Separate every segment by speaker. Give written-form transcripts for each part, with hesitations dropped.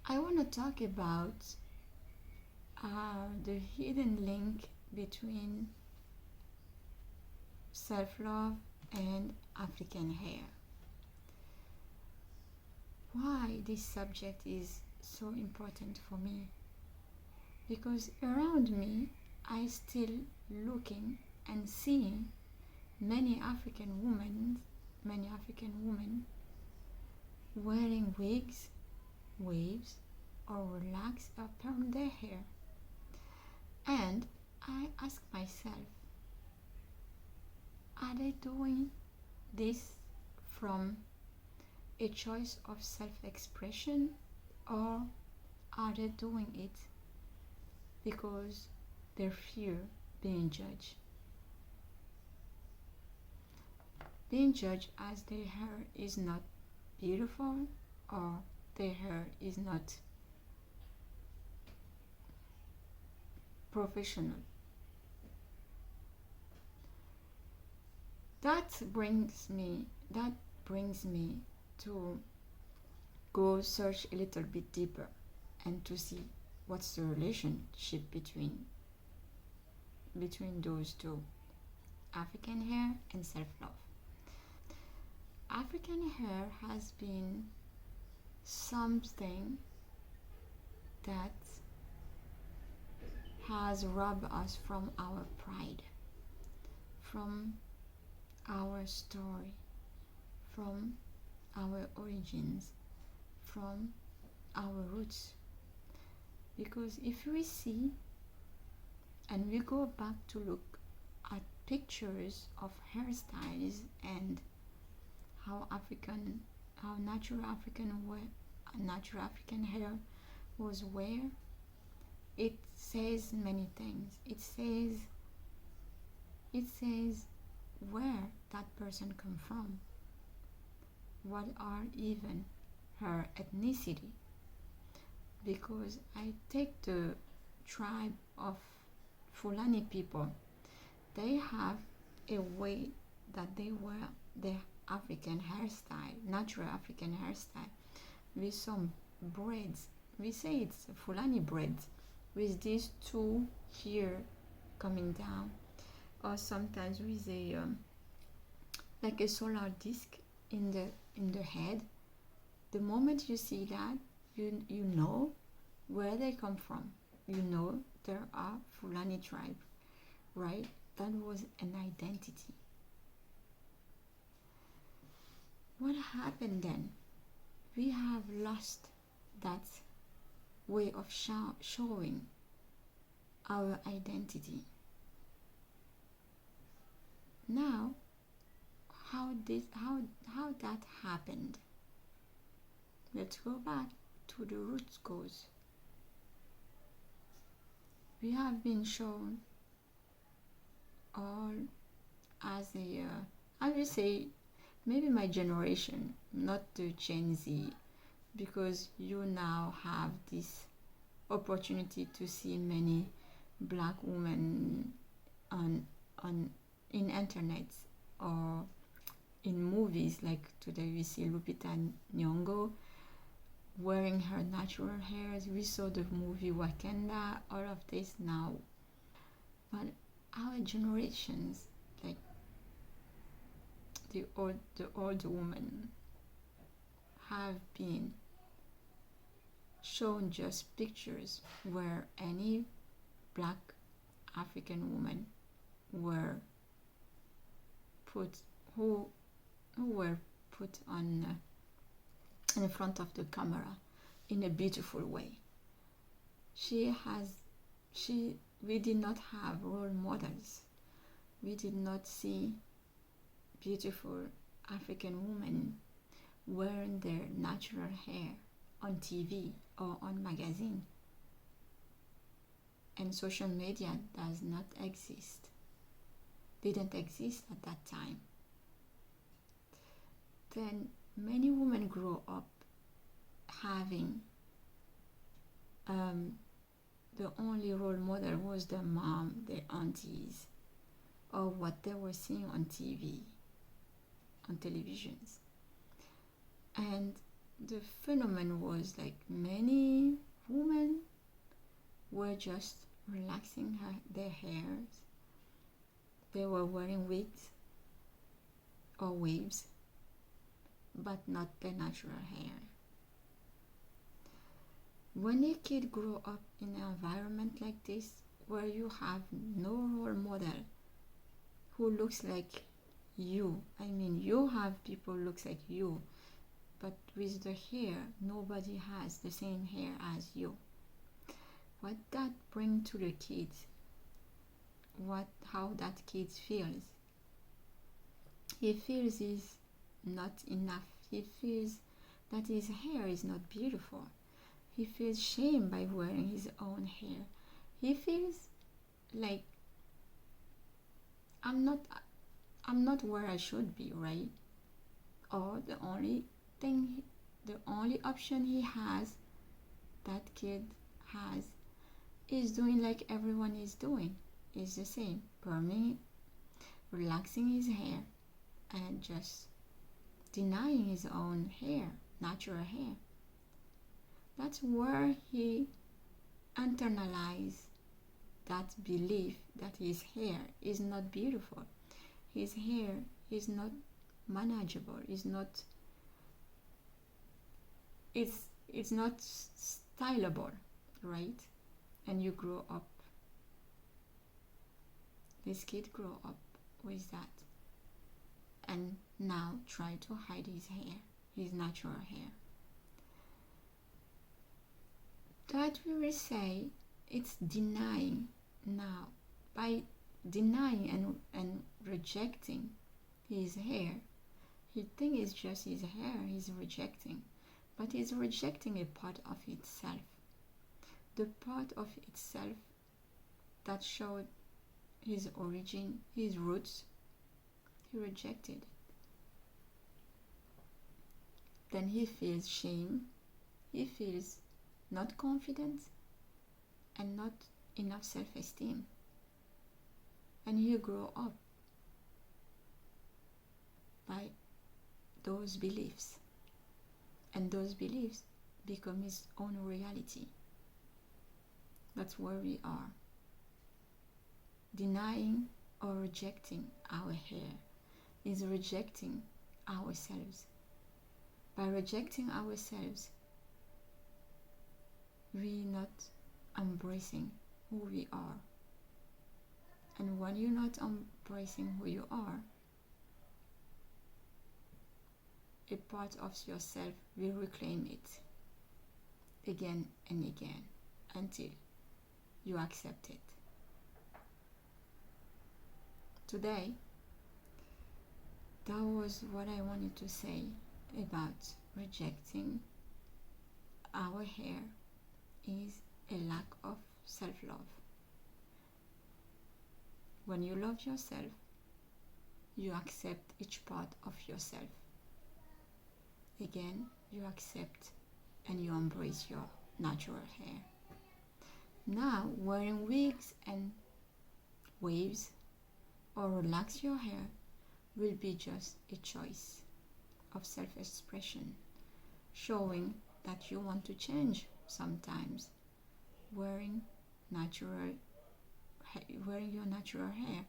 Speaker 1: I want to talk about the hidden link between self-love and African hair. Why this subject is so important for me? Because around me, I still looking and seeing many African women wearing wigs, waves, or relax or perm their hair. And I ask myself, are they doing this from a choice of self-expression, or are they doing it because they fear being judged? Being judged as their hair is not beautiful, or their hair is not professional. That brings me to go search a little bit deeper and to see what's the relationship between those two, African hair and self-love. African hair has been something that has robbed us from our pride, from our story, from our origins, from our roots. Because if we see and we go back to look at pictures of hairstyles and how natural African hair was wear, it says many things. It says where that person come from, what are even her ethnicity. Because I take the tribe of Fulani people, they have a way that they wear their African hairstyle, natural African hairstyle, with some braids. We say it's Fulani braids, with these two here coming down, or sometimes with a like a solar disc in the head. The moment you see that, you know where they come from. You know there are Fulani tribe, right? That was an identity. What happened then? We have lost that way of showing our identity. Now, how that happened? Let's go back to the roots cause. We have been shown all as I will say, maybe my generation, not the Gen Z, because you now have this opportunity to see many black women on in internet or in movies. Like today we see Lupita Nyong'o wearing her natural hairs. We saw the movie Wakanda, all of this now. But our generations, like the old women, have been shown just pictures where any black African woman were put on in front of the camera in a beautiful way. We did not have role models. We did not see beautiful African women wearing their natural hair on TV or on magazine. And social media does not exist. Didn't exist at that time. Then many women grow up having the only role model was their mom, their aunties, or what they were seeing on TV, on televisions. And the phenomenon was like many women were just relaxing their hairs. They were wearing wigs or waves, but not their natural hair. When a kid grow up in an environment like this, where you have no role model who looks like you, I mean, you have people looks like you, but with the hair, nobody has the same hair as you. What that bring to the kids, how that kid feels. He feels he's not enough. He feels that his hair is not beautiful. He feels shame by wearing his own hair. He feels like I'm not where I should be, right? Or the only option he has, that kid has, is doing like everyone is doing. Is the same, perming, relaxing his hair, and just denying his own hair, natural hair. That's where he internalized that belief that his hair is not beautiful. His hair is not manageable. It's not stylable, right? And you grow up. This kid grow up with that, and now try to hide his hair, his natural hair. That we will say it's denying now. By denying and rejecting his hair, he thinks it's just his hair he's rejecting, but he's rejecting a part of itself. The part of itself that showed his origin, his roots, he rejected it. Then he feels shame, he feels not confident, and not enough self-esteem. And he grow up by those beliefs. And those beliefs become his own reality. That's where we are. Denying or rejecting our hair is rejecting ourselves. By rejecting ourselves, we're not embracing who we are. And when you're not embracing who you are, a part of yourself will reclaim it again and again until you accept it. Today, that was what I wanted to say about rejecting our hair is a lack of self-love. When you love yourself, you accept each part of yourself. Again, you accept and you embrace your natural hair. Now, wearing wigs and waves or relax your hair will be just a choice of self-expression, showing that you want to change sometimes. Wearing your natural hair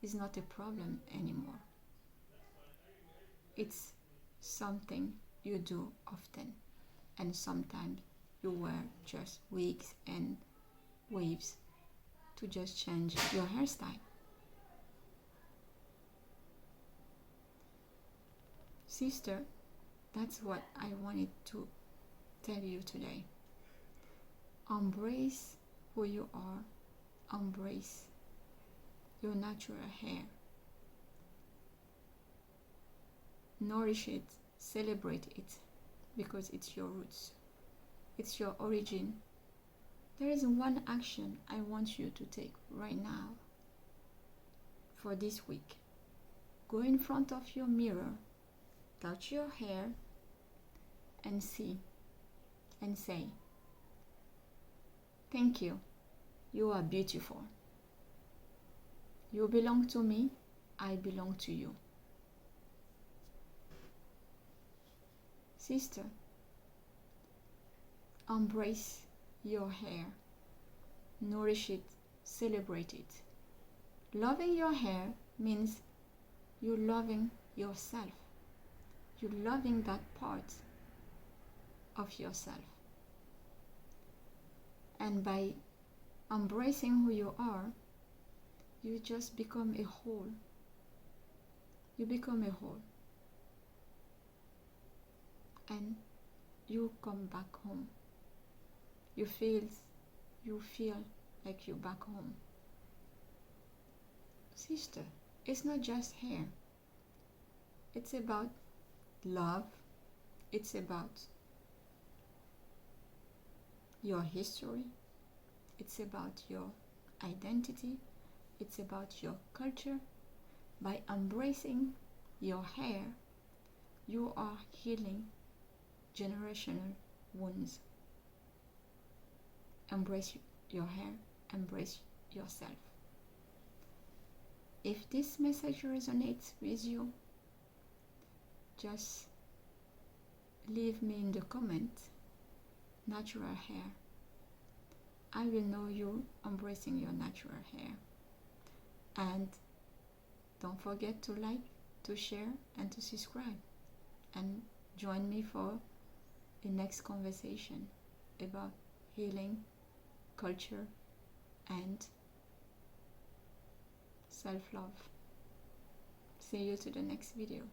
Speaker 1: is not a problem anymore. It's something you do often, and sometimes you wear just wigs and waves to just change your hairstyle. Sister, that's what I wanted to tell you today. Embrace who you are. Embrace your natural hair. Nourish it, celebrate it, because it's your roots. It's your origin. There is one action I want you to take right now for this week. Go in front of your mirror, touch your hair, and see and say, "Thank you. You are beautiful. You belong to me. I belong to you." Sister, Embrace your hair, nourish it, celebrate it. Loving your hair means you're loving yourself. You're loving that part of yourself. And by embracing who you are, you just become a whole. You become a whole. And you come back home. You feel like you're back home. Sister, it's not just hair. It's about love. It's about your history. It's about your identity. It's about your culture. By embracing your hair, you are healing generational wounds. Embrace your hair, embrace yourself. If this message resonates with you, just leave me in the comments, natural hair. I will know you embracing your natural hair. And don't forget to like, to share, and to subscribe. And join me for the next conversation about healing, culture, and self-love. See you to the next video.